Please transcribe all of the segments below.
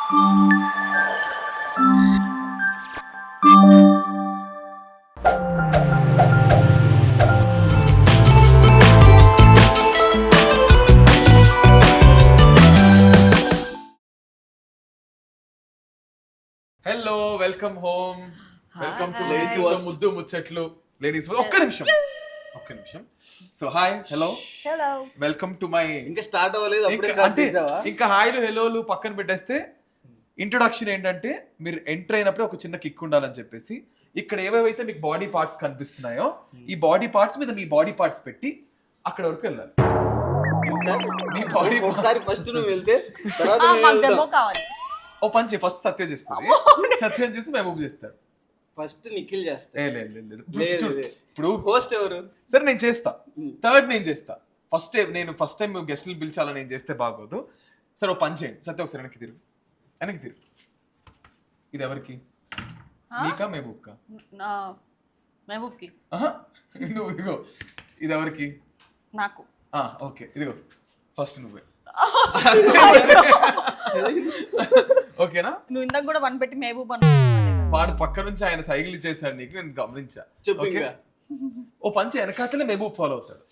Hello, welcome home. Welcome to ladies ముద్దు ముచ్చట్లు. Ladies ఒక్క నిమిషం. So hi, hello, welcome to my. ఇంకా స్టార్ట్ అవ్వలేదు అంటే ఇంకా హాయ్లు హెలోలు పక్కన పెట్టేస్తే ఇంట్రొడక్షన్ ఏంటంటే మీరు ఎంటర్ అయినప్పుడు ఒక చిన్న కిక్ ఉండాలని చెప్పేసి ఇక్కడ ఏవేవైతే మీకు బాడీ పార్ట్స్ కనిపిస్తున్నాయో ఈ బాడీ పార్ట్స్ మీద మీ బాడీ పార్ట్స్ పెట్టి అక్కడ వరకు వెళ్ళాలి. మీ బాడీ ఒకసారి ఫస్ట్ నువ్వు వెళ్తే తర్వాత ఓ పంచి ఫస్ట్ సత్య చేస్తుంది. సత్యం చేసి మహబూబ్ చేస్తాడు. ఫస్ట్ నిఖిల్ చేస్తా. ఇప్పుడు హోస్ట్ ఎవరు? సరే నేను చేస్తా. థర్డ్ నేను చేస్తా. ఫస్ట్ టైం గెస్ట్లు పిలిచాలని నేను చేస్తే బాగోదు. సరే ఓ పని చేయండి. సత్య ఒకసారి వెనక్కి తిరుగు. ఇది ఎవరికి? నీకా మహబూబ్కా? మహబూబ్కి. నువ్వు ఇదిగో ఇది ఎవరికి? నాకు. ఓకే, ఇదిగో ఫస్ట్ నువ్వే. ఓకేనా? నువ్వు ఇందాక కూడా వన్ పెట్టి మహబూబ్ వాడు పక్క నుంచి ఆయన సైకిల్ చేశాడు నీకు, నేను గమనించా. ఓ పంచి వెనకాతలే మహబూబ్ ఫాలో అవుతాడు.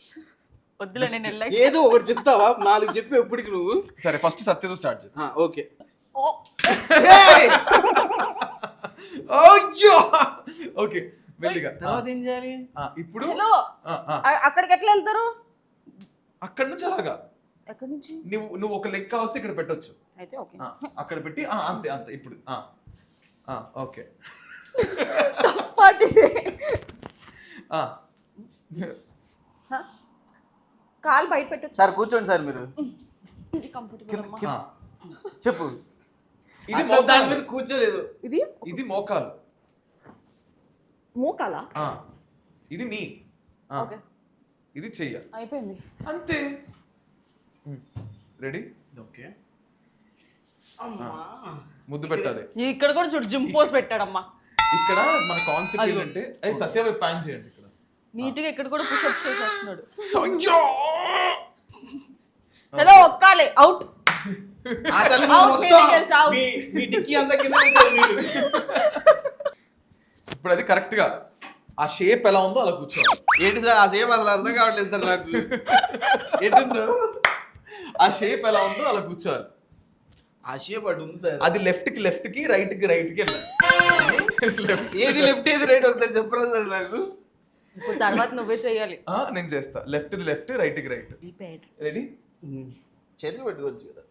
వద్దులే, నేను ఏదో ఒకటి చెప్తావా? 4 చెప్పి ఎప్పటికి నువ్వు. సరే ఫస్ట్ సత్యతో స్టార్ట్ చేద్దాం. ఓకే. ఓకే, వెళ్ళిగా తర్వాత ఏం చేయాలి? ఇప్పుడు అక్కడికి ఎట్లా వెళ్తారు? అక్కడ నుంచి అలాగా ఎక్కడి నుంచి? నువ్వు ఒక లెక్క వస్తే ఇక్కడ పెట్టొచ్చు. అయితే ఓకే, అక్కడ పెట్టి అంతే అంతే. ఇప్పుడు ఓకే. కాలు బయట పెట్టొచ్చు. సార్ కూర్చోండి సార్. మీరు చెప్పు. ఇది దాని మీద కూర్చోలేదు. ఇది మోకాలు. మోకాలా? ఇది నీ. ఇది చెయ్య. అయిపోయింది అంతే. రెడీ? ఓకే. ముద్దు పెట్టాలి. ఇక్కడ కూడా చూడు జిమ్ పోజ్ పెట్టాడమ్మా. ఇక్కడ మన కాన్సెప్ట్ ఏంటంటే సత్య ప్యాన్ చేయండి. ఇక్కడ నీట్ గా ఇక్కడ కూడా పుషప్ చేసేస్తున్నాడు. హలో ఒక్కాలే అవుట్. అసలు మీ డిక్కీ అంతా కింద మీరు. ఇప్పుడు అది కరెక్ట్ గా ఆ షేప్ ఎలా ఉందో అలా కూర్చోవాలి. ఏంటి సార్ ఆ షేప్? అసలు అర్థం కావట్లేదు సార్ నాకు. ఏంటో ఆ షేప్ ఎలా ఉందో అలా కూర్చోవాలి. ఆ షేప్ అటు ఉంది సార్. అది లెఫ్ట్ కి రైట్ కి వెళ్ళాలి. ఏది లెఫ్ట్ ఏది రైట్ ఒకసారి చెప్పరా సార్ నాకు. ఇప్పుడు తర్వాత నువ్వే చేయాలి. నేను చేస్తా. లెఫ్ట్ రైట్ కి రైట్. రెడీ? చేతులు పెట్టుకోవచ్చు కదా.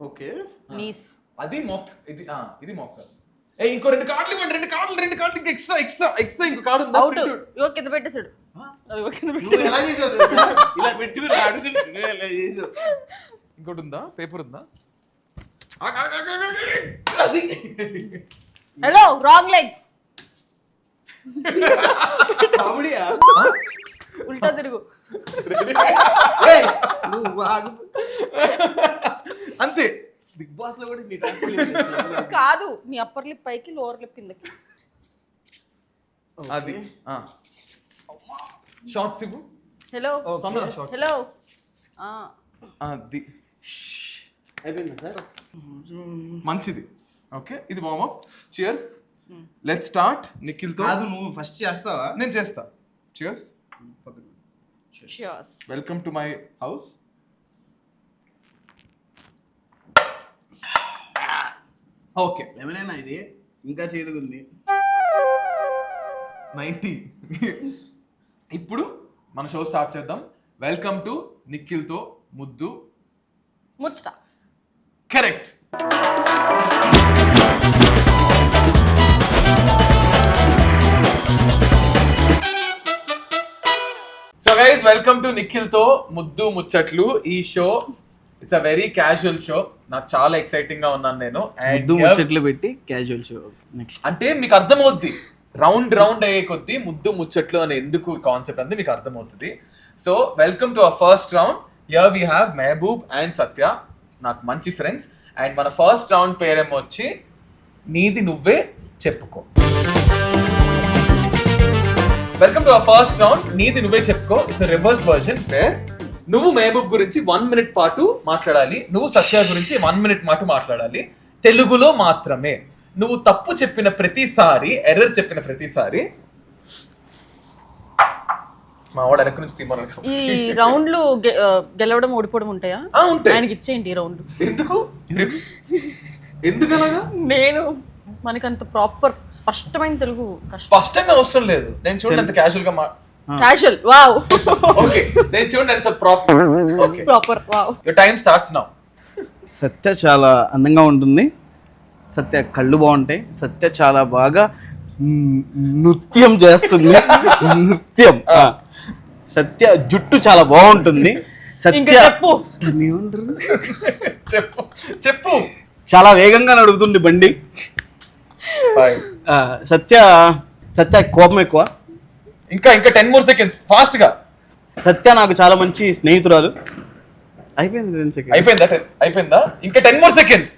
ఓకే. నీస్. అది ఇది మోకాలు. ఇంకో 2 కార్డులు ఇవ్వండి. 2 కార్డులు ఇంకా ఎక్స్ట్రా ఇంకో కార్డు ఉంది. అవుట్. ఇగో కింద పెట్టేసాడు. ఎలా చేసావు? ఇలా పెట్టుకుని అడుగుని ఎలా చేసావు? ఇంకోటి ఉందా? పేపర్ ఉందా? అది హలో రాంగ్ లెగ్. కామెడీయా? ఉల్టా తిరుగు. అంతే. బిగ్ బాస్ లో కూడా కాదు, నీ అప్పర్ లిప్ పైకి లోవర్ లిప్ కిందకి. అది షార్ట్స్ ఇవ్వు. Hello hello. అది అయిపోయిందా సార్? మంచిది. ఓకే, ఇది warmup. Cheers. Let's start. Nikhil తో. కాదు, నువ్వు ఫస్ట్ చేస్తావా? నేను చేస్తా. Cheers. Cheers. Welcome to my house. Okay. ఏమైనా ఇది ఇంకా చేదుగుంది. 90. ఇప్పుడు మన షో స్టార్ట్ చేద్దాం. వెల్కమ్ టు నిఖిల్ తో ముద్దు ముచ్చట. Correct. So guys, welcome to Nikhil తో ముద్దు ముచ్చట్లు. ఈ show it's a very casual show. నాకు చాలా ఎక్సైటింగ్ గా ఉన్నాను నేను. ముద్దు ముచ్చట్లు పెట్టి క్యాజువల్ షో. నెక్స్ట్ అంటే మీకు అర్థమవుద్ది, రౌండ్ అయ్యే కొద్దీ ముద్దు ముచ్చట్లు అనే ఎందుకు కాన్సెప్ట్ అంతే మీకు అర్థమవుతుంది. So welcome to our first round. Here we have Mehboob and Satya, నాకు మంచి ఫ్రెండ్స్. అండ్ మన ఫస్ట్ రౌండ్ పేరేమో వచ్చి నీది నువ్వే చెప్పుకో. Welcome to our first round, నీది నువ్వే చెప్పుకో. ఇట్స్ రివర్స్ వర్జన్ వేర్ నువ్వు మహబూబ్ గురించి 1 minute పాటు మాట్లాడాలి, నువ్వు సత్య గురించి 1 minute పాటు మాట్లాడాలి, తెలుగులో మాత్రమే. నువ్వు తప్పు చెప్పిన ప్రతిసారి, ఎర్రర్ చెప్పిన ప్రతిసారి మా వాడు వెనక నుంచి తీమన్నాడు. ఈ రౌండ్లు గెలవడం ఓడిపోవడం ఉంటాయా? ఉంటాయి. ఆయనకి ఇచ్చేయండి ఈ రౌండ్. ఎందుకు అలాగా? నేను మనకంత ప్రాపర్ స్పష్టమైన తెలుగు స్పష్టంగా అవసరం లేదు. నేను చూడండి ఎంత క్యాజువల్ గా క్యాజువల్. వావ్. ఓకే, నేను చూడండి ఎంత proper. Okay, proper. Wow. Your time starts now. Satya చాలా అందంగా ఉంటుంది, సత్య కళ్ళు బాగుంటాయి, సత్య చాలా బాగా నృత్యం చేస్తుంది. నృత్యం. సత్య జుట్టు చాలా బాగుంటుంది. సత్య చెప్పు. చెప్పు చెప్పు. చాలా వేగంగా నడుపుతుంది బండి. సత్య సత్య కోపం ఎక్కువ. ఇంకా 10 more seconds ఫాస్ట్ గా. సత్య నాకు చాలా మంచి స్నేహితురాలు. అయిపోయింది 10 seconds. అయిపోయిందా? ఇంకా 10 more seconds.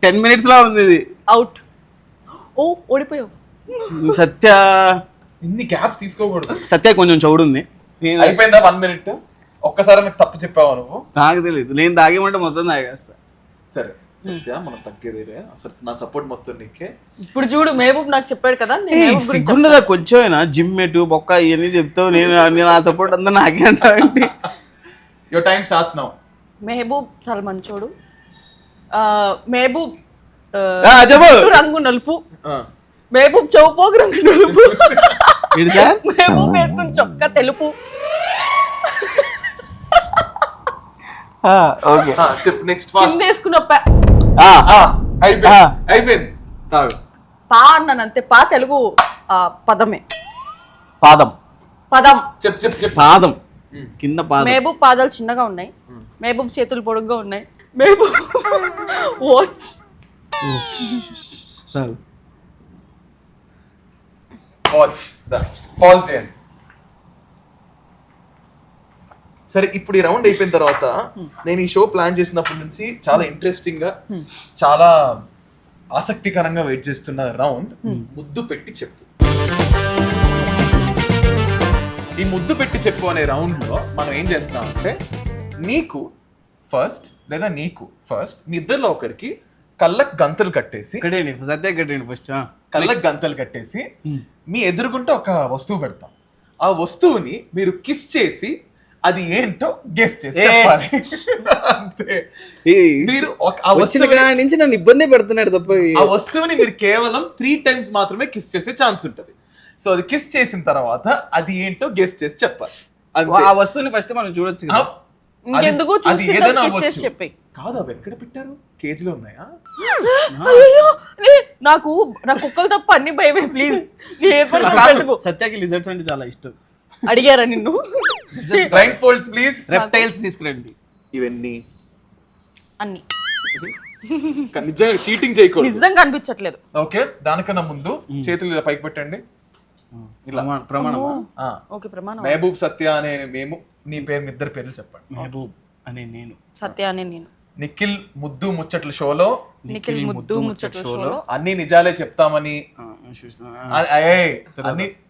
10 minutes లా ఉంది ఇది. అవుట్. ఓ ఓడిపోయావు. సత్య ఇన్ని గ్యాప్స్ తీసుకోకూడదు. సత్య కొంచెం చౌడుంది. అయిపోయిందా 1 minute? ఒక్కసారి నాకు తప్పు చెప్పావా నువ్వు? నాకు తెలియదు, నేను తాగేమంటే మొత్తం తాగేస్తా. సరే సత్య, మనం తగ్గేదేరే. అసలు నా సపోర్ట్ మొత్తం నీకే. ఇప్పుడు చూడు, మహబూబ్ నాకు చెప్పాడు కదా, సిగ్గుండదా కొంచెమైనా? జిమ్ ఎటు బొక్క ఇవన్నీ చెప్తావు, నేను ఆ సపోర్ట్ అంతా నాకే అంటావేంటి? Your time starts now. Mehboob చాలా మంచోడు. మహబూబ్ రంగు నలుపు, మహబూబ్ చౌపోగు రంగు నలుపు, మహబూబ్ వేసుకుని చొక్కా తెలుపు. ఓకే, చెప్పు నెక్స్ట్. ఫాస్ట్. వేసుకున్న అయిపోయింది. తాగు. పా అన్నాను అంతే. పా తెలుగు పదమే. పాదం. పదం. చెప్పు. పాదం కింద పాదం. మహబూబ్ పాదాలు చిన్నగా ఉన్నాయి, మహబూబ్ చేతులు పొడుగ్గా ఉన్నాయి, మహబూబ్ వాచ్. పాజ్ చేయండి. సరే, ఇప్పుడు ఈ రౌండ్ అయిపోయిన తర్వాత నేను ఈ షో ప్లాన్ చేసినప్పటి నుంచి చాలా ఇంట్రెస్టింగ్ గా, చాలా ఆసక్తికరంగా వెయిట్ చేస్తున్న రౌండ్ ముద్దు పెట్టి చెప్పు. ఈ ముద్దు పెట్టి చెప్పు అనే రౌండ్ లో మనం ఏం చేస్తామంటే, నీకు ఫస్ట్ లేదా నీకు ఫస్ట్, మీ ఇద్దరిలో ఒకరికి కళ్ళకు గంతలు కట్టేసి, సత్య కట్టండి ఫస్ట్. కళ్ళకు గంతలు కట్టేసి మీ ఎదురుగుంటే ఒక వస్తువు పెడతాం. ఆ వస్తువుని మీరు కిస్ చేసి అది ఏంటో గెస్ చేసి చెప్పాలి. అంతే. మీరు వచ్చిన కాడి నుంచి నన్ను ఇబ్బంది పెడుతున్నాడు తప్ప. ఆ వస్తువుని మీరు కేవలం 3 times మాత్రమే కిస్ చేసే ఛాన్స్ ఉంటుంది. సో అది కిస్ చేసిన తర్వాత అది ఏంటో గెస్ చేసి చెప్పాలి. ఆ వస్తువుని ఫస్ట్ మనం చూడొచ్చు. ఇంకెందుకు చెప్పి కాదు, అవి ఎక్కడ పెట్టారు? కేజ్ లో ఉన్నాయా? నాకు నా కుక్కలు తప్ప అన్ని భయమే. ప్లీజ్. సత్యకి లిజర్డ్స్ అంటే చాలా ఇష్టం. అడిగారా నిన్ను? Blind folds please. రెప్టైల్స్ తీసుకురండి. ఇవన్నీ అన్ని నిజంగా చీటింగ్ చేయకూడదు. నిజంగా అనిపించట్లేదు. ఓకే, దానికన్నా ముందు చేతులు ఇలా పైకి పెట్టండి. ఇలా ప్రమాణమా? ఓకే, ప్రమాణం. మహబూబ్ సత్య అనే మేము, నీ పేరు, మీ ఇద్దరు పేర్లు చెప్పండి. మహబూబ్ అనే నేను, సత్య అనే నేను. నిఖిల్ ముద్దు ముచ్చట్ల షోలో, నిఖిల్ ముద్దు ముచ్చట్ల షోలో అన్ని నిజాలే చెప్తామని,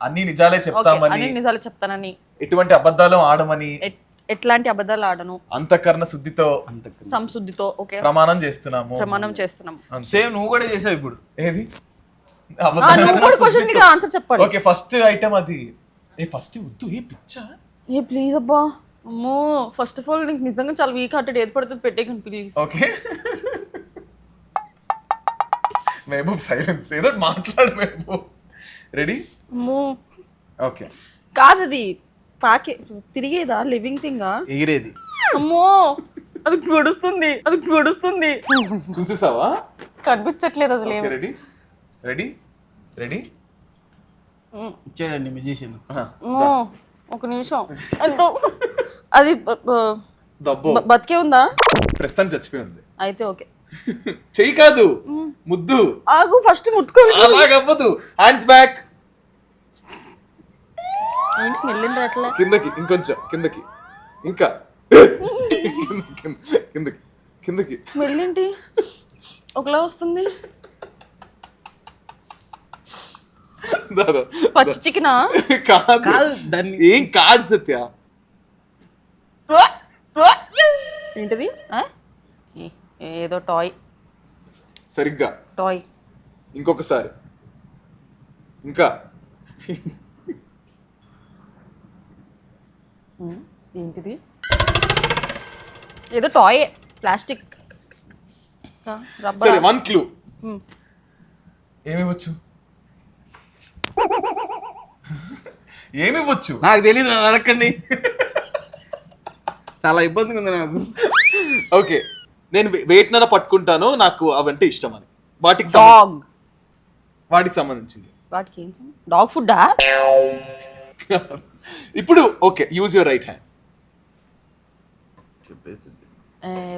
అన్ని నిజాలే చెప్తామని, అన్ని నిజాలే చెప్తానని, ఎటువంటి అబద్ధాలు ఆడమని, ఎట్లాంటి అబద్ధాలు ఆడను, అంతఃకరణ శుద్ధితో, సంశుద్ధితో ప్రమాణం చేస్తున్నాము. సేమ్ నువ్వు కూడా చేసావు ఇప్పుడు. ఏది? ఆన్సర్ చెప్పాలి. ఓకే, ఫస్ట్ ఐటమ్ అది. ఫస్ట్ వద్దు, ఏ పిచ్చా, ఏ ప్లీజ్ అబ్బా. అమ్మో, ఫస్ట్ ఆఫ్ ఆల్ నీకు నిజంగా చాలా వీక్ హార్టెడ్. ఏది పడుతుంది పెట్టేకండి ప్లీజ్. Okay, Mehboob silence. ఏదో మాట్లాడు మహబూబ్. రెడీ? అమ్మో. ఓకే, కాదు అది పాకే తిరిగేదా, లివింగ్ థింగా, ఎగిరేది. అమ్మో, అది పొడుస్తుంది, అది పొడుస్తుంది. చూసేసావా? కనిపించట్లేదు అసలు. రెడీ రెడీ రెడీ ఇచ్చాడండి మ్యూజిషియన్. ఒక నిమిషం. అది బతికే ఉందా? ప్రస్తుతం చచ్చిపోయి ఉంది. అయితే ఓకే. చెయ్యి కాదు, ముద్దు. ఆగు, ఫస్ట్ ముట్టుకోవాలి. అలాగవ్వదు. Hands back. ఏంటి స్మెల్ ఏంటి అట్లా? కిందకి, ఇంకొంచెం కిందకి, ఇంకా కిందకి కిందకి. స్మెల్ ఏంటి ఒకలా వస్తుంది? పచ్చి చికెనా? కాదు, దాన్ని ఏం కాదు సత్య. ఏంటిది ఆ? ఏదో టాయ్ సరిగ్గా టాయ్ ఇంకొకసారి ఇంకా ఏంటిది ఏదో టాయ్ ప్లాస్టిక్ రబ్బర్ సరే 1 క్లూ ఏమివ్వచ్చు ఏమివ్వచ్చు నాకు తెలియదు, నన్ను అడగండి. చాలా ఇబ్బందిగా ఉంది నాకు. ఓకే నేను వేటినర పట్టుకుంటాను, నాకు అవంటే ఇష్టం అని. వాటికి డాగ్ వాటికి సంబంధించింది. వాటికి ఏం డాగ్ ఫుడ్డా ఇప్పుడు okay use your right hand.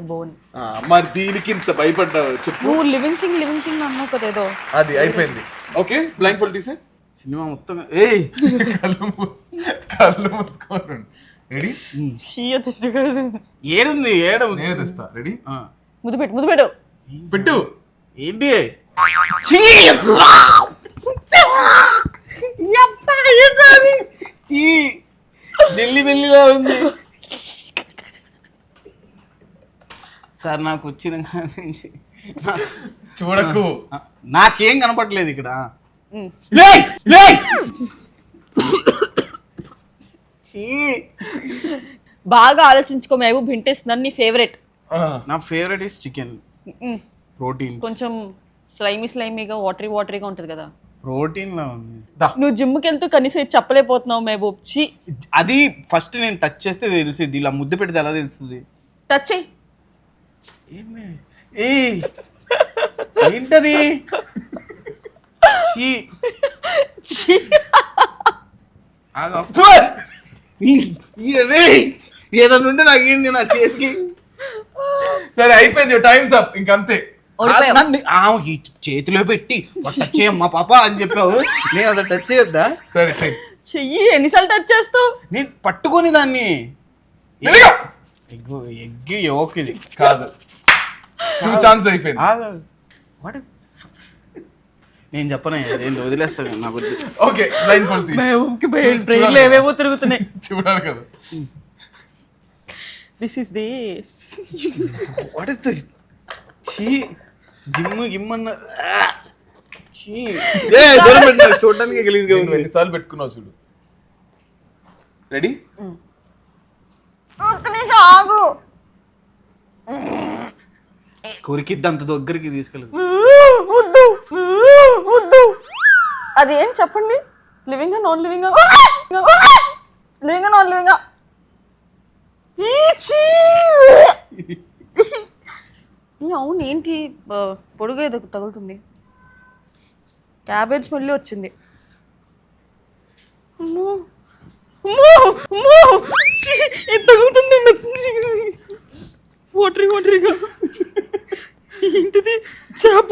Bone మరి దీనికి ఇంత భయపడ్డావు చెప్పు. నువ్వు లివింగ్ థింగ్ అన్నావు కదా ఏదో అది అయిపోయింది. ఓకే బ్లైండ్ ఫోల్డ్ తీసే. సినిమా మొత్తం కళ్ళు మూసుకోండి. రెడీ? ఏడుంది ఏడు నేను తెస్తా. రెడీ? ముద్దు పెట్టు పెట్టు. ఏంటి జల్లి బెల్లిలా ఉంది సార్. నాకు వచ్చిన కాడి నుంచి చూడకు. నాకేం కనపడలేదు ఇక్కడ. బాగా ఆలోచించుకో మహబూబ్. హింటేస్తున్నాను నీ ఫేవరెట్. నా ఫేవరెట్ ఇస్ చికెన్. ప్రోటీన్ కొంచెం స్లైమీగా వాటరీగా ఉంటది కదా. ప్రోటీన్ లా ఉంది. నువ్వు జిమ్కి వెళ్తూ కనీసం ఇది చెప్పలేకపోతున్నావు మహబూబ్. అది ఫస్ట్ నేను టచ్ చేస్తే తెలిసింది, ఇలా ముద్దు పెడితే ఎలా తెలుస్తుంది? టచ్ చెయ్యి. ఏంటది? ఏదన్నా ఉంటే నాకు ఏంటి నా చేతికి. సరే అయిపోయింది, టైమ్స్ అప్. ఇంకంతే. ఆమెకి చేతిలో పెట్టి టచ్ చేయమ్మా పాప అని చెప్పావు, నేను అసలు టచ్ చేయొద్దా? సరే చెయ్యి. ఎన్నిసార్లు టచ్ చేస్తావు? నేను పట్టుకొని దాన్ని. ఎగ్గు యోకిది కాదు, 2 ఛాన్స్ అయిపోయింది. నేను చెప్పను, ఏంటి వదిలేస్తాను నాకు వద్దు. ఓకే బ్లైండ్ ఫోల్డ్ బ్రెయిన్లో ఏవేవో తిరుగుతున్నాయి. చూడాలి కదా. This is this. What is this? Gym గిమ్మన్న దూరం పెట్టిన చూడడానికి గలీజ్గా ఉంది. ఎన్నిసార్లు పెట్టుకున్నావు చూడు. రెడీ? ఆగు. కొరికిద్ది అంత దగ్గరికి తీసుకెళ్ళదు. వద్దు. అది ఏం చెప్పండి. Living non living non living. అవును ఏంటి పొడుగు ఏదో తగులుతుంది. క్యాబేజ్ మళ్ళీ వచ్చింది. తగులుతుంది వాటరీగా. ఏంటిది? చేప.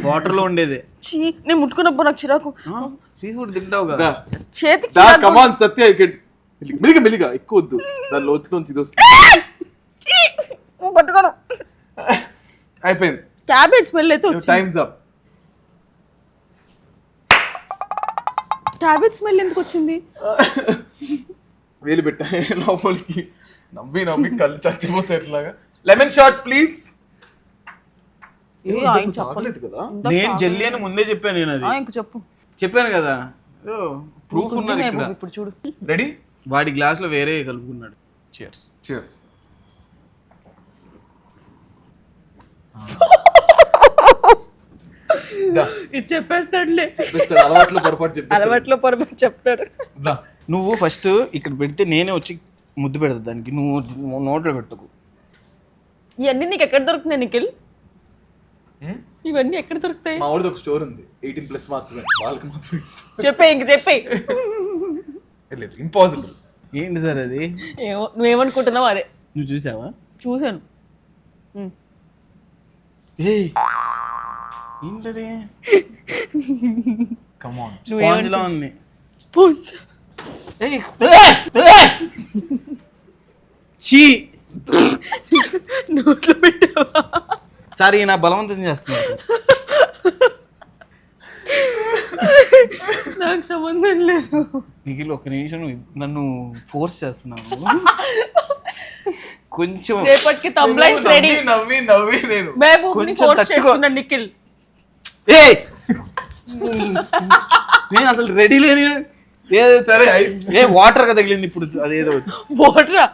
వాటర్ లో ఉండేది. నేను ముట్టుకున్నప్పుడు నాకు చిరాకు. సీ ఫుడ్ తింటావు కదా. చేతికి కమాన్ సత్య. మెలిగా ఎక్కువ వద్దు, దాని లోతులోంచి ఇది వస్తుంది. పట్టుకోను. అయిపోయింది. క్యాబేజ్ స్మెల్ అయితే టైమ్స్ అప్. క్యాబేజ్ స్మెల్ ఎందుకు వచ్చింది? వేలు పెట్టా లోపలికి. నవ్వి కళ్ళు చచ్చిపోతాయి ఎట్లాగా. Lemon shots please. చెప్పలేదు కదా. నేను జల్లి అని ముందే చెప్పాను. నేను అది ఇంక చెప్పాను కదా, ప్రూఫ్ ఉన్నారు ఇక్కడ. ఇప్పుడు చూడు. రెడీ? వాడి గ్లాస్ లో వేరే కలుపుకున్నాడు. చియర్స్. ఇది చెప్పేస్తాడులే. అలవాట్లో పొరపాటు చెప్తాడు. నువ్వు ఫస్ట్ ఇక్కడ పెడితే నేనే వచ్చి ముద్దు పెడతా దానికి, నువ్వు నోట్లో పెట్టుకు. ఇవన్నీ నీకు ఎక్కడ దొరుకుతున్నాయి నిఖిల్? ఇవన్నీ ఎక్కడ దొరుకుతాయి? మా ఊరిది ఒక స్టోర్ ఉంది, 18+ మాత్రమే, వాళ్ళకి మాత్రమే ఇష్టం. చెప్పే లేదు, ఇంపాసిబుల్. ఏంటి సార్ అది? నువ్వేమనుకుంటున్నావు అదే. నువ్వు చూసావా? చూసాను. ఏంటది? కమాన్. స్పాంజ్ లా ఉంది. స్పాంజ్. చీ, నోట్లో పెట్టావా? సార్ ఈయన బలవంతం చేస్తున్నారు. నాకు సంబంధం లేదు. నిఖిల్ ఒక నిమిషం నన్ను ఫోర్స్ చేస్తున్నాను. కొంచెం రేపటికి తమ్లైన్ రెడీ. నవ్వి నేను మహబూబ్ ని కొంచెం ఫోర్స్ తట్టుకో. చేస్తున్నా నిఖిల్. ఏయ్ నేను అసలు రెడీ లేని సరే ఏ వాటర్ గా తగిలింది ఇప్పుడు అదేదో. బోట్రా.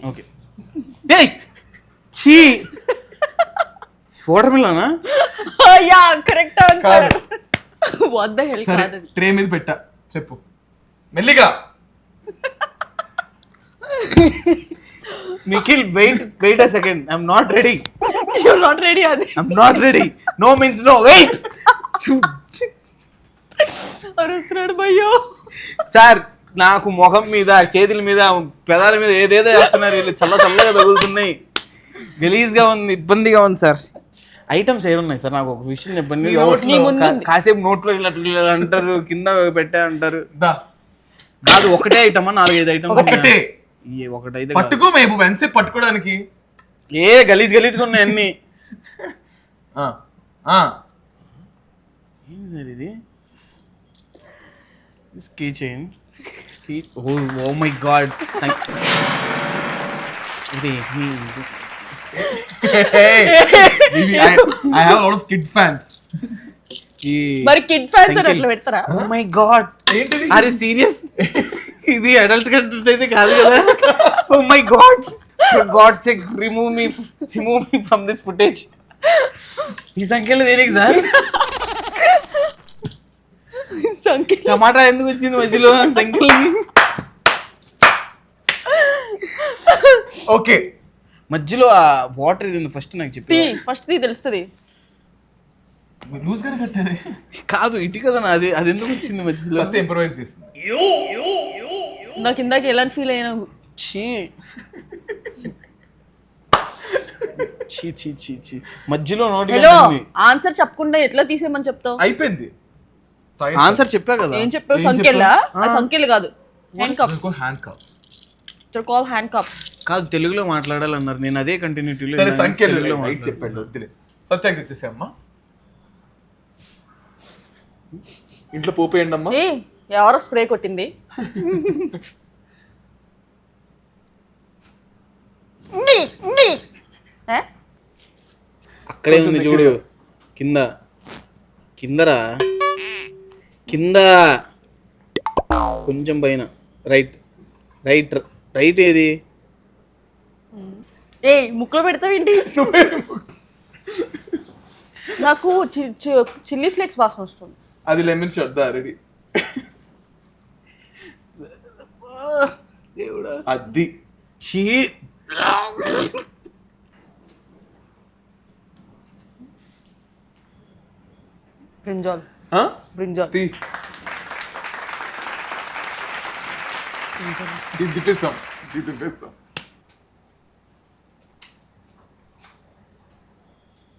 ఓకే. ఏయ్ ఛీ వాటర్ మిలనా? Yeah correct answer. What the hell సరే కాదు. ట్రే మీద పెట్టా చెప్పు మెల్లిగా. Nikhil wait a second, I'm not ready. You are not ready అది. I'm not ready. No means no. Wait అరుస్తున్నాడు భయ్యో. సార్ నాకు ముఖం మీద చేతుల మీద పెదాల మీద ఏదేదో వేస్తున్నారు వీళ్ళు. చల్లగా తగులుతున్నాయి. గలీజ్గా ఉంది, ఇబ్బందిగా ఉంది సార్. Items ఏడున్నాయి sir? నాకు ఒక విషయం చెప్పండి. నీ ముందు ఉంది. కాసేపు నోట్లో ఇలా అంటారు, కింద పెట్టా అంటారు. దా కాదు ఒకటే ఐటమ్, 4-5 ఐటమ్. ఒకటే ఒకటైతే పట్టుకో మహబూబ్, ఎంతసేపు పట్టుకోవడానికి? ఏ గలీజ్గా ఉన్నాయి అన్ని. ఏంటి సార్ ఇది? Key chain. Oh my god. ఇది I have a lot of kid fans. మరి కిడ్ ఫ్యాన్స్ అట్లా పెడతారా? Oh my god. ఏంటిది? Are you serious? ఇది అడల్ట్ కంటెంట్ అయితే కాదు కదా? Oh my god. For god sake remove me from this footage. ఈ సంఖ్యలో దేనికి సార్? సంఖ్య టమాటా ఎందుకు వచ్చింది మధ్యలో సంఖ్యలకి? ఓకే మధ్యలో ఆ వాటర్ ఇది ఫస్ట్ నాకు చెప్పి. ఫస్ట్ తెలుస్తుంది. లూజ్ గానే కట్టానే. కాదు ఇది కదా నాది, అది ఎందుకు వచ్చింది మధ్యలో? సత్య ఇంప్రవైజ్ చేస్తుంది. నాకు ఇందాక ఎలా ఫీల్ అయినా. ఛీ ఛీ ఛీ ఛీ ఛీ మధ్యలో నోటి. హలో ఆన్సర్ చెప్పకుండా ఎట్లా తీసేయమని చెప్తావు? అయిపోయింది. ఆన్సర్ చెప్పా కదా. ఏం చెప్పావు? సంఖ్యలా? ఆ సంఖ్యలు కాదు, hand cups. Hand cups. Call hand cups. కాదు తెలుగులో మాట్లాడాలన్నారు, నేను అదే కంటిన్యూటీలో సరే సంఖ్యలు తెలుగులో రైట్ చెప్పండి. వద్దులే సత్యాకి తెచ్చేసే అమ్మా. ఇంట్లో పోపేయండి అమ్మా. ఏ ఎవరో స్ప్రే కొట్టింది. అక్కడే ఉంది చూడు, కింద కిందరా, కింద కొంచెం పైన. రైట్ రైట్ రైట్ ఏది? ఏ ముక్కలో పెడతావేంటి? నాకు చిల్లీ ఫ్లేక్స్ వాసన వస్తుంది. అది లెమన్ షాట్. రెడీ. దేవుడా అది చీ. బ్రింజాల్. బ్రింజాల్. దిప్పేస్తాం.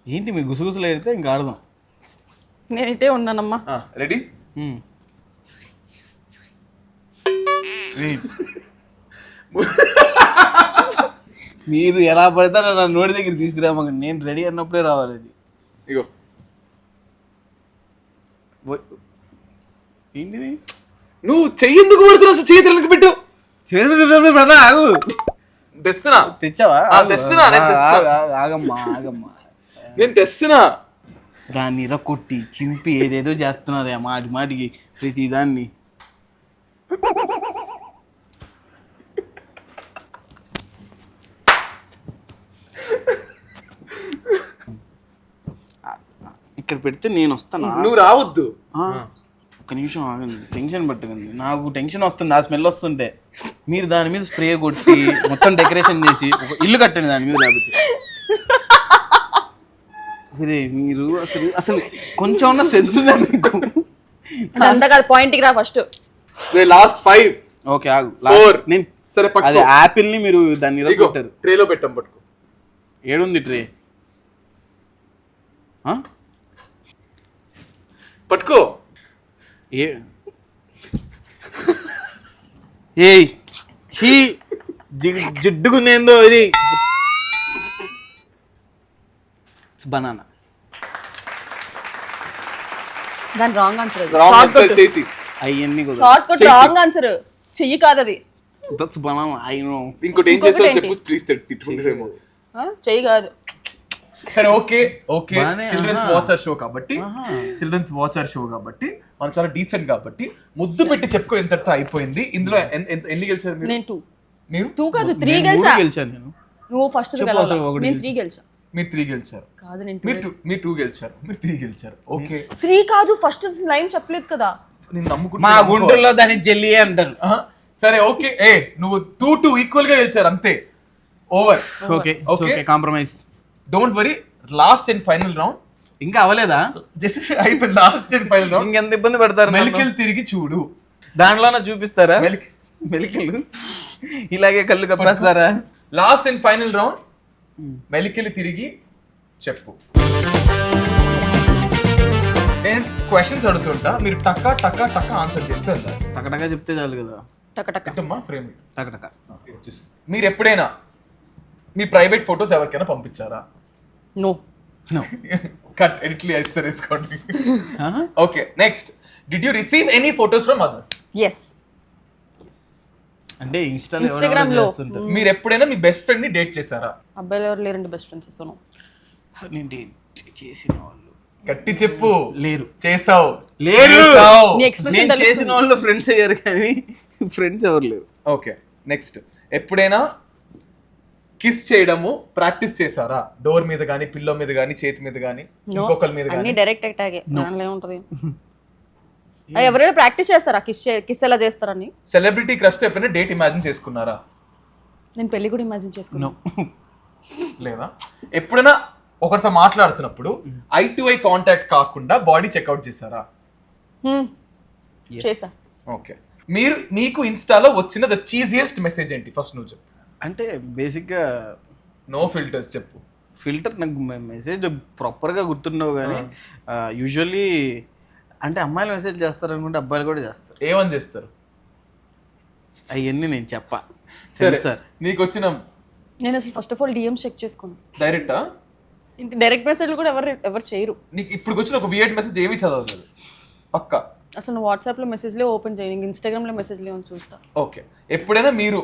ఏంటి మీ గుసగుసలు అయితే ఇంకా ఆడదాం. నేను ఇటే ఉన్నానమ్మా. రెడీ. మీరు ఎలా పడతారో నా నోటి దగ్గర తీసుకురామక, నేను రెడీ అన్నప్పుడే రావాలి. అది ఇగో ఏంటిది? నువ్వు చెయ్యి ఎందుకు పడుతున్నావు? అసలు చెయ్యి తెలనికి పెట్టు. పెడతా ఆగు. తెస్తున్నా. తెచ్చావా? తెస్తున్నా. ఆగమ్మా ఆగమ్మా, నేను తెస్తున్నా. దాన్ని ఇరకొట్టి చింపి ఏదేదో చేస్తున్నారు మాటి మాటికి ప్రతి దాన్ని. ఇక్కడ పెడితే నేను వస్తాను. నువ్వు రావద్దు. ఒక్క నిమిషం ఆగండి, టెన్షన్ పట్టకండి. నాకు టెన్షన్ వస్తుంది ఆ స్మెల్ వస్తుంటే. మీరు దాని మీద స్ప్రే కొట్టి మొత్తం డెకరేషన్ చేసి ఒక ఇల్లు కట్టండి దాని మీద. లేకపోతే మీరు అసలు అసలు కొంచెం ఉన్న సెన్స్ ఉందా మీకు? అంతా కాదు, పాయింట్కి రా ఫస్ట్. లాస్ట్ 5. ఓకే ఆగు. 4. నేను సరే అది యాపిల్ ని మీరు దాన్ని ఇరగొట్టారు. ట్రేలో పెట్టాం. పట్టుకో. ఏడుంది ట్రే? పట్టుకో. ఏయ్ చీ, జిడ్డుకుందేందో ఇది. బనానా. దాని రాంగ్ ఆన్సర్ రాంగ్ ఆన్సర్ చేతి. అవన్నీ కుదరదు. Short cut wrong answer. చెయ్యి కాదు అది. That's banana. I know. ఇంకోటి ఏం చేస్తావు చెప్పు, ప్లీజ్ తిట్టుకుంటారేమో. చెయ్యి కాదు. సరే ఓకే ఓకే, బానే, చిల్డ్రన్స్ వాచర్ షో కాబట్టి మనం చాలా డీసెంట్ కాబట్టి ముద్దు పెట్టి చెప్పుకో ఎంతటితో అయిపోయింది. ఇందులో ఎన్ని గెలిచారు మీరు? నేను 2. మీరు 2 కాదు 3 నేను గెలిచా. 3 గెలిచాను నేను. నువ్వు ఫస్ట్ చెప్పు అసలు ఒకటి నేను 3 గెలిచా. మీరు 3 గెలిచారు. కాదు నేను మీరు 2 గెలిచారు. మీరు 3 గెలిచారు. ఓకే 3 కాదు, ఫస్ట్ లైన్ చెప్పలేదు కదా. నేను మా గుంటూరులో దాన్ని జెల్లీ అంటారు. సరే ఓకే, నువ్వు 2 ఈక్వల్ గా గెలిచారు అంతే. Over. Okay okay compromise. Don't worry, last and final round ఇంకా అవలేదా? జస్ట్ అయిపోయింది. Last and final round. ఇంకెంత ఇబ్బంది పెడతారు? మెలికలు తిరిగి చూడు. దాంట్లోనే చూపిస్తారా మెలిక మెలికలు? ఇలాగే కళ్ళు కప్పేస్తారా? Last and final round. మెలికలు తిరిగి చెప్పు. నేను క్వశ్చన్స్ అడుగుతుంటా, మీరు టక్కా టక్కా టక్కా ఆన్సర్ చేస్తే వెళ్ళాలి. టకటకా చెప్తే చాలు కదా. టక టక. అట్టమ్మా ఫ్రేమ్. టకటకా. మీరు ఎప్పుడైనా మీ ప్రైవేట్ ఫొటోస్ ఎవరికైనా పంపించారా? నో. నో. కట్ ఎడిట్లీ ఐసర్ వేసుకోండి. Okay next, did you receive any photos from others? yes. అంటే ఇన్స్టాలో Instagram లో. మీరు ఎప్పుడైనా మీ బెస్ట్ ఫ్రెండ్ ని డేట్ చేశారా? అబ్బాయిలు ఎవరు లేరండి బెస్ట్ ఫ్రెండ్స్. సో నేను date చేసిన వాళ్ళు గట్టి చెప్పు. లేరు. చేసావు. లేరు. నీ expression నేను తెలుస్తుంది. చేసిన వాళ్ళు ఫ్రెండ్స్ అయ్యారు కానీ ఫ్రెండ్స్ ఎవరు లేరు. ఓకే నెక్స్ట్, ఎప్పుడైనా కిస్ చేయడము ప్రాక్టీస్ చేశారా? డోర్ మీద కానీ, పిల్లో మీద కానీ, చేతి మీద కానీ, ఇంకొకరి మీద అన్ని కానీ? డైరెక్ట్ అటాగే. దాంట్లో ఏముంటది? ఎవరైనా ప్రాక్టీస్ చేస్తారా కిస్ ఎలా చేస్తారని? సెలబ్రిటీ క్రష్ తో ఎప్పుడైనా డేట్ ఇమాజిన్ చేసుకున్నారా? నేను పెళ్లి కూడా ఇమాజిన్ చేసుకున్నాను. లేదా ఎప్పుడైనా ఒకరితో మాట్లాడుతున్నప్పుడు ఐ టు ఐ కాంటాక్ట్ కాకుండా బాడీ చెక్అవుట్ చేశారా? చేసా. ఓకే, మీకు ఇన్స్టాలో వచ్చిన ద చీజియెస్ట్ మెసేజ్ ఏంటి? ఫస్ట్ నువ్వు చెప్పు. అంటే బేసిక్గా నో ఫిల్టర్స్ చెప్పు. ఫిల్టర్ నాకు మెసేజ్ ప్రాపర్గా గుర్తుండవు కానీ యూజువల్లీ అంటే అమ్మాయిలు మెసేజ్ చేస్తారు అనుకుంటే అబ్బాయిలు కూడా చేస్తారు. ఏమని చేస్తారు? అవన్నీ నేను చెప్పా. సరే, సార్ నీకు వచ్చిన నేను అసలు first of all DM check చేసుకున్నాను. డైరెక్టా? డైరెక్ట్ మెసేజ్లు కూడా ఎవరు చేయరు. నీకు ఇప్పుడు వచ్చిన ఒక వియర్డ్ మెసేజ్ ఏమీ చదవలేదు పక్కా? అసలు వాట్సాప్లో మెసేజ్లే ఓపెన్ చేయను, ఇన్స్టాగ్రామ్లో మెసేజ్లే అని చూస్తా. ఓకే, ఎప్పుడైనా మీరు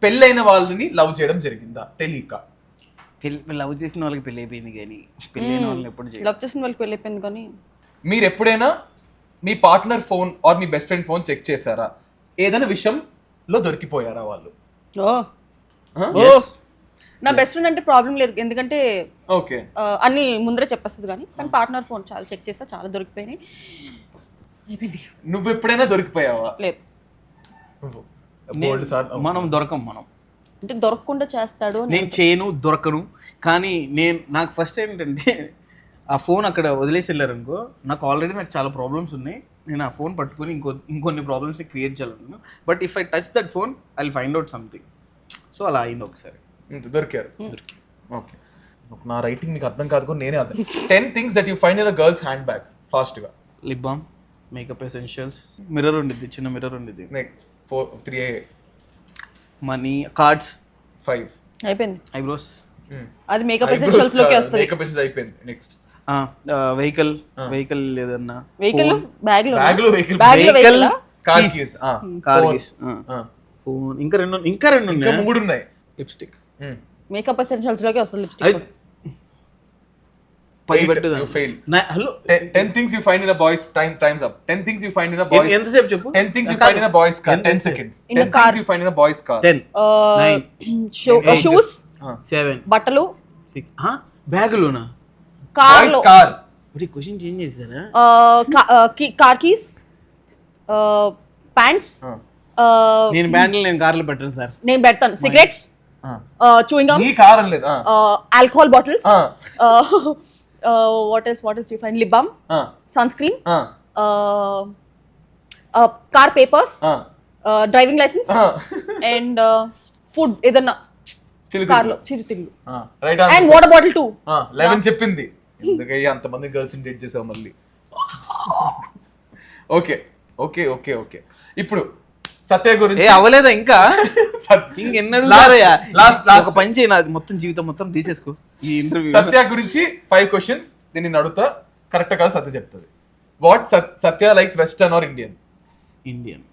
పెళ్ళైన వాళ్ళని లవ్ చేయడం జరిగిందా తెలియక? లవ్ చేసిన వాళ్ళకి పెళ్ళి అయిపోయింది కానీ పెళ్ళైన వాళ్ళని ఎప్పుడు చేయలేదు. లవ్ చేసిన వాళ్ళకి పెళ్ళి అయిపోయింది కానీ. మీరు ఎప్పుడైనా మీ పార్ట్నర్ ఫోన్ ఆర్ మీ బెస్ట్ ఫ్రెండ్ ఫోన్ చెక్ చేశారా? ఏదైనా విషయంలో దొరికిపోయారా వాళ్ళు? నా బెస్ట్ ఫ్రెండ్ అంటే ప్రాబ్లం లేదు, ఎందుకంటే ఓకే అన్ని ముందరే చెప్పేస్తుంది. కానీ పార్ట్నర్ ఫోన్ చాలా చెక్ చేస్తా, చాలా దొరికిపోయినాయి. అయిపోయింది. నువ్వు ఎప్పుడైనా దొరికిపోయావా? లేదు. నువ్వు బోల్డ్ సార్. మనం దొరకం. మనం అంటే దొరకకుండా చేస్తాడు. నేను చేయను, దొరకను. కానీ నాకు ఫస్ట్ ఏంటంటే ఆ ఫోన్ అక్కడ వదిలేసి వెళ్ళారనుకో, నాకు ఆల్రెడీ చాలా ప్రాబ్లమ్స్ ఉన్నాయి. నేను ఆ ఫోన్ పట్టుకొని ఇంకొన్ని ప్రాబ్లమ్స్ని క్రియేట్ చేయాలను. But if I touch that phone I will find out something. So అలా అయింది ఒకసారి. దొరికారు. ఓకే, నా రైటింగ్ మీకు అర్థం కాదు కూడా నేనే అర్థం. 10 things that you find in a girl's handbag ఫాస్ట్గా. Lip balm, makeup essentials, mirror ఉండిద్ది, చిన్న మిర్రర్ ఉండిద్ది, 3 మనీ, కార్డ్స్, 5 అయిపోయింది. ఐబ్రోస్, అది మేకప్ ఎసెన్షియల్స్ లోకి వస్తుంది. మేకప్ ఎసెన్షియల్స్ అయిపోయింది. నెక్స్ట్ వెహికల్ లేదన్నా, వెహికల్ బ్యాగ్ లో వెహికల్ కార్ కీస్, ఫోన్, ఇంకా రెండు ఇంకా 3 ఉన్నాయి. లిప్స్టిక్, మేకప్ ఎసెన్షియల్స్ లోకి వస్తుంది lipstick. You fail. Hello 10 things you find in a boy's time's up. 10 things you find in a boy's. ఎంతసేపు చెప్పు? 10 things you find in a boy's car. 10 seconds. In a 10 car. things you find in a boy's car. 10, 9, shoes, 7, బట్టలు, 6. బ్యాగులోనా? Car Boy's లో, car. Question change చేస్తారా? Car keys, pants. నేను బ్యాండ్లు నేను కార్లో పెట్టను సార్. నేను పెడతాను. సిగరెట్స్, చూయింగ్ నీ గమ్స్, కార్ అని లేదు. Alcohol bottles. What else you find? Lip balm, sunscreen, car papers, driving license, and food. ఏదన్నా కార్ లో చిరుతిళ్ళు. Right And water bottle too. 11 చెప్పింది. ఎందుకయ్యా అంతమంది గర్ల్స్ ని డేట్ చేసావు మళ్ళీ? ఓకే ఓకే ఓకే ఓకే, ఇప్పుడు సత్య గురించి అవ్వలేదా ఇంకా? ఇంకెన్ని అడుగుతారయ్యా? లాస్ట్ ఒక పని చేయి, నాది మొత్తం జీవితం మొత్తం తీసేసుకో ఈ ఇంటర్వ్యూ. సత్య గురించి 5 questions నేను నిన్ను అడుగుతా, కరెక్ట్ కాదు సత్య చెప్తుంది. What Satya likes western or Indian? Indian.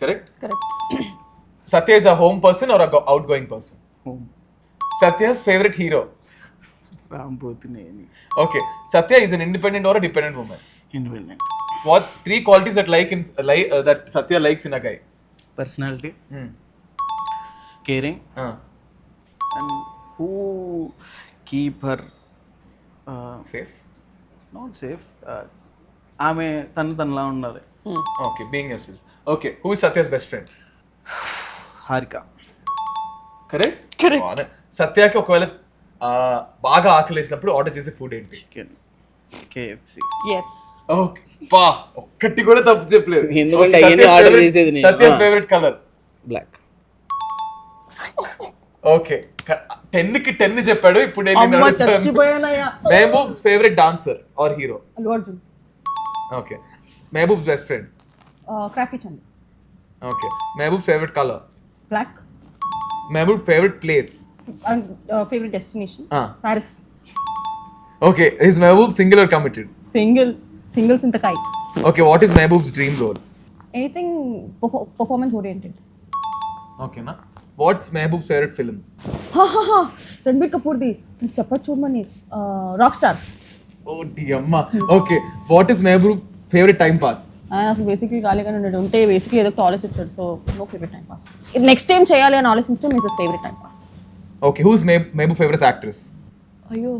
Correct. Correct. Satya is a home person or a outgoing person? Home. Satya's favorite hero. Ram Pothineni. Okay. Satya is an independent or a dependent woman. Independent. What 3 qualities that that Satya likes in a guy? Personality, Hmm. Caring, Uh, and who keep her safe. Not safe. ఆమె తనలా ఉండాలి. Okay. Being yourself. Okay. Who is Satya's best friend? Harika. Correct. Correct. సత్యాకి ఒకవేళ బాగా ఆకలి వేసినప్పుడు order చేసే food ఏంటి? Chicken, KFC. Yes. Okay పా ఒక్కటి కూడా తప్పు చెప్పలేదు. ఎందుకంటే అవన్నీ order చేసేది నేను. Satya's favourite colour black. Okay 10 కి 10 చెప్పాడు. ఇప్పుడు నేను అమ్మ చచ్చిపోయానయ్యా. Mehboob favourite dancer or hero? Allu Arjun. Okay Mehboob best friend? క్రాఫ్టీ చంద్. Okay Mehboob favourite colour? Black. Mehboob favourite place? And favourite destination Paris. Okay is Mehboob single or committed? Single సింతకాయ్. Okay what is Mehboob's dream role? Anything performance oriented. ఓకేనా what's Mehboob favourite film? Ranbir కపూర్ది చెప్పచ్చు చూడమని, rock star. O D అమ్మ. Okay what is Mehboob favourite time pass? ఆయన అసలు basically ఖాళీగానే ఉండడు, ఉంటే బేసిక్లీ ఏదో ఒకటి ఆలోచిస్తాడు. So no favourite time pass. Next time చేయాలి అని ఆలోచించడం is favourite time pass. Okay who's Mehboob favourite actress? అయ్యో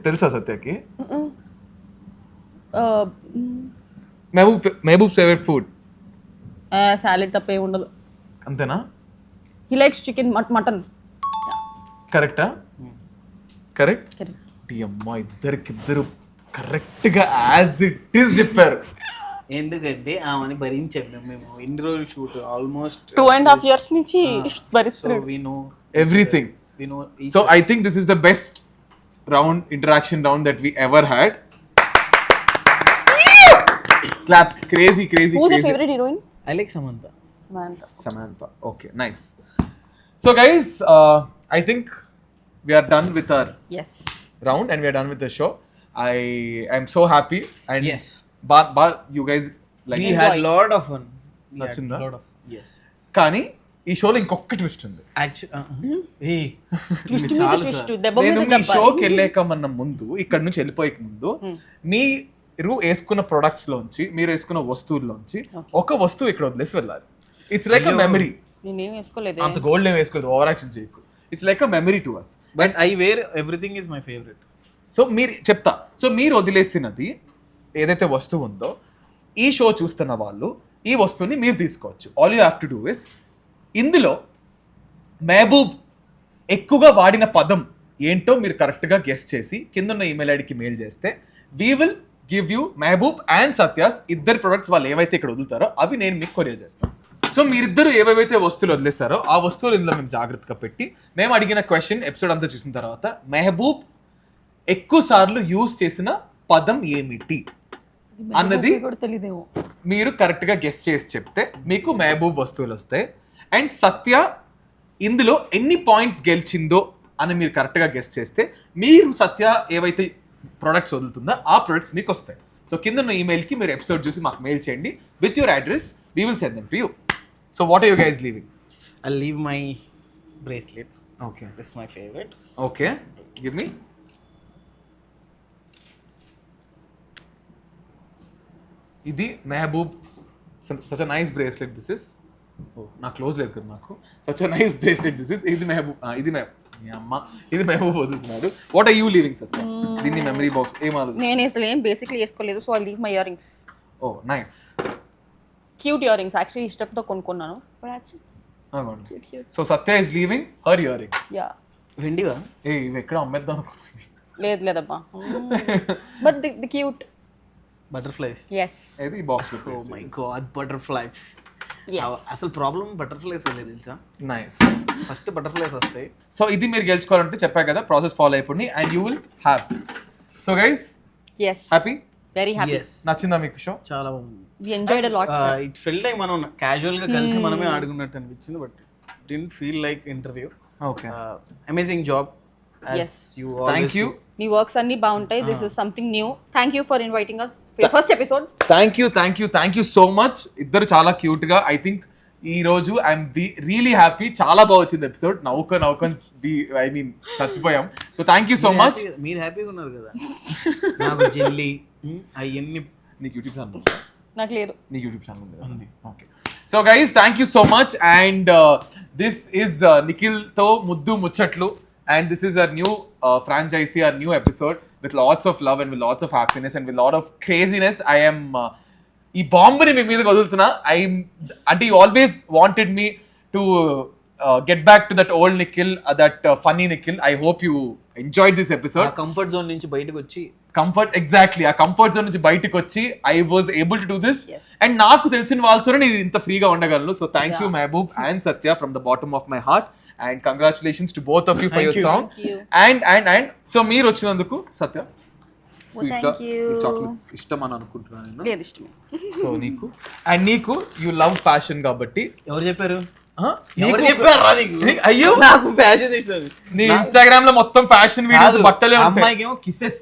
తెలుసా సత్యకి? Mehboob favourite food? సాలెడ్ తప్ప ఏమి ఉండదు. అంతేనా? He likes chicken mutton. కరెక్టా? కరెక్ట్. కరెక్ట్. అమ్మ ఇద్దరికిద్దరు కరెక్ట్ గా యాజ్ ఇట్ ఈస్ చెప్పారు. ఎందుకంటే ఆమెని భరించాము మేము ఎన్ని రోజులు షూట్, ఆల్మోస్ట్ 2.5 years నుంచి సో భరిస్తున్నాడు. We know Everything. We know. So I think this is the best interaction round that we ever had. Claps. Crazy. Who's your favorite heroine? I like Samantha. Samantha. Okay, nice. So guys, I think we are done with our Yes. round and we are done with the show. I am so happy and Yes. you guys like We had lot of fun. నచ్చిందా? Lot of yes. కానీ ఈ షోలో ఇంకొక twist ఉంది. Actually, Twist చాలు twist, sir. దెబ్బ నేను మీద మీ దెబ్బ. షోకి వెళ్ళేకమన్న ముందు ఇక్కడ నుంచి వెళ్ళిపోయే ముందు మీరు వేసుకున్న ప్రొడక్ట్స్ లోంచి మీరు వేసుకున్న వస్తువుల్లోంచి ఒక వస్తువు ఇక్కడ వదిలేసి వెళ్ళాలి. It's like a memory. నేనేం వేసుకోలేదు. అంత గోల్డ్ ఏం వేసుకోలేదు, ఓవర్ యాక్షన్ చేయకు. It's like a memory to us. But I wear everything is my favorite. So మీరు చెప్తా. సో మీరు వదిలేసినది ఏదైతే వస్తువు ఉందో ఈ షో చూస్తున్న వాళ్ళు ఈ వస్తువుని మీరు తీసుకోవచ్చు. All you have to do is ఇందులో మెహబూబ్ ఎక్కువగా వాడిన పదం ఏంటో మీరు కరెక్ట్గా గెస్ చేసి కిందన్న ఈమెయిల్ ఐడికి మెయిల్ చేస్తే we will give you Mehboob and Satya's ఇద్దరు ప్రొడక్ట్స్ వాళ్ళు ఏవైతే ఇక్కడ వదులుతారో అవి నేను మీకు కొరియర్ చేస్తాను. సో మీరిద్దరు ఏవైతే వస్తువులు వదిలేస్తారో ఆ వస్తువులు ఇందులో మేము జాగ్రత్తగా పెట్టి మేము అడిగిన క్వశ్చన్ ఎపిసోడ్ అంతా చూసిన తర్వాత మెహబూబ్ ఎక్కువ సార్లు యూజ్ చేసిన పదం ఏమిటి అన్నది కూడా తెలియదేమో. మీరు కరెక్ట్గా గెస్ చేసి చెప్తే మీకు మెహబూబ్ వస్తువులు వస్తాయి. అండ్ సత్య ఇందులో ఎన్ని పాయింట్స్ గెలిచిందో అని మీరు కరెక్ట్గా గెస్ చేస్తే మీరు సత్య ఏవైతే ప్రొడక్ట్స్ వదులుతుందో ఆ ప్రొడక్ట్స్ మీకు వస్తాయి. సో కింద ఉన్న ఈమెయిల్కి మీరు ఎపిసోడ్ చూసి మాకు మెయిల్ చేయండి with your address. We will send them to you. So what are you guys leaving? I'll leave my bracelet. Okay This is my favorite. Okay give me. ఇది Mehboob such a nice bracelet. This is నా close లేదు కదా నాకు. Such a nice bracelet this is. ఇది మెహబూబ్ మీ అమ్మ ఇది మెహబూబ్ వదులుతున్నాడు. What are you leaving Satya? దీన్ని మెమరీ బాక్స్ ఏం ఆలోచన? నేను అసలు ఏం బేసిక్లీ వేసుకోలేదు. So I leave my earrings. Oh nice. Cute earrings actually ఇష్టంతో కొనుక్కున్నాను. So Satya is leaving her earrings. Yeah. వెండివా? ఏ ఇవి ఎక్కడ అమ్మేద్దాం అనుకుంటుంది. లేదబ్బా. But the cute butterflies. yes. ఏది ఈ box oh my god, butterflies. yes. అసలు ప్రాబ్లం బటర్ఫ్లైస్ లేదు తెలుసా? నైస్. ఫస్ట్ బటర్ఫ్లైస్ వస్తాయి. సో ఇది మీరు గెలుచుకోవాలంటే చెప్పా కదా ప్రాసెస్ ఫాలో అయిపోయి and you will have. So guys yes. Happy? very happy. Yes. నచ్చిందా మీకు షో? చాలా బాగుంది. we enjoyed a lot. It felt like మనం క్యాజువల్ గా కలిసి మనమే ఆడుకున్నట్టు అనిపించింది. But didn't feel like interview. Okay amazing job. Yes. Thank you నీ వర్క్స్ అన్ని బాగుంటాయి. This is something new. Thank you for inviting us first episode. Thank you so much. ఇద్దరు చాలా క్యూట్ గా. ఐ థింక్ ఈ రోజు ఐఎమ్ రియలీ హ్యాపీ. చాలా బాగా వచ్చింది ఎపిసోడ్. నవ్వుకొని ఐ మీన్ చచ్చిపోయాం. So thank you so much. మీరు హ్యాపీగా ఉన్నారు కదా. నాకు జెల్లీ అవన్నీ. నీకు యూట్యూబ్ ఛానల్ నాకు లేదు. నీకు యూట్యూబ్ ఛానల్ ఉంది? Okay. So guys thank you so much. And this is Nikhil తో ముద్దు ముచ్చట్లు. And this is our new franchisee, our new episode with lots of love and with lots of happiness and with lot of craziness. I am ఈ బాంబుని మీ మీదకి వదులుతున్నా. అంటే you always wanted me to get back to that old Nikhil, that funny Nikhil. I hope you enjoyed this episode. Comfort zone నుంచి బయటకు వచ్చి exactly ఆ comfort zone నుంచి బయటకు వచ్చి I was able to do this. Yes. And నాకు తెలిసిన వాళ్ళతోనే నేను ఇంత ఫ్రీగా ఉండగలను. So thank you Mehboob and Satya from the bottom of my heart. And congratulations to both of you for your song. And so మీరు వచ్చినందుకు సత్య స్వీట్ గా చాక్లెట్స్ ఇష్టం అని అనుకుంటున్నాను నేను. లేదు, ఇష్టమే. సో నీకు యూ లవ్ ఫ్యాషన్ కాబట్టి. ఎవరు చెప్పారు? నీకు- చెప్పారా నీకు? అయ్యో నాకు ఫ్యాషన్ ఇష్టం. నీ ఇన్స్టాగ్రామ్ లో మొత్తం ఫ్యాషన్ వీడియోస్ బట్టలే ఉంటాయి. అమ్మాయికి ఏమో కిసెస్,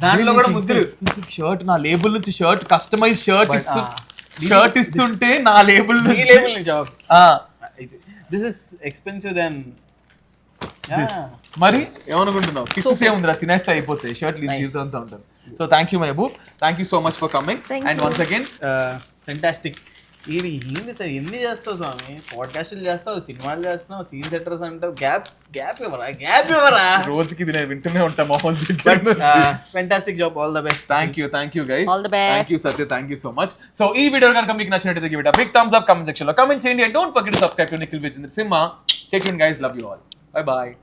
దాంట్లో కూడా ముద్దులు. షర్ట్ నా లేబుల్ నుంచి షర్ట్ కస్టమైజ్ షర్ట్ ఇస్తుంటే నా లేబుల్ ఈ లేబుల్ నుంచి దిస్ ఇస్ ఎక్స్పెన్సివ్ దెన్. మరి ఏమనుకుంటున్నావు? కిస్సెస్ ఏముందిరా, తినేస్తే అయిపోతాయి. షర్ట్ లీవ్ అంతా ఉంటారు. So thank you Mehboob. Thank you so much for coming. And once again fantastic. ఇది ఏంది సార్, ఎన్ని చేస్తావు స్వామి? పాడ్కాస్టులు చేస్తావు, సినిమాలు చేస్తున్నావు, సీన్ సెట్టర్స్ అంటావు. గ్యాప్ ఇవ్వరా? రోజుకి ఇది నేను వింటూనే ఉంటా మొహం. Fantastic job. All the best. Thank you guys. All the best. Thank you Satya. Thank you so much. So ఈ వీడియో కనుక మీకు నచ్చినట్లయితే give it a big thumbs up. Comment section లో కామెంట్ చేయండి. And don't forget to subscribe to Nikhil with Simha. Stay tune guys. Love you all. Bye by.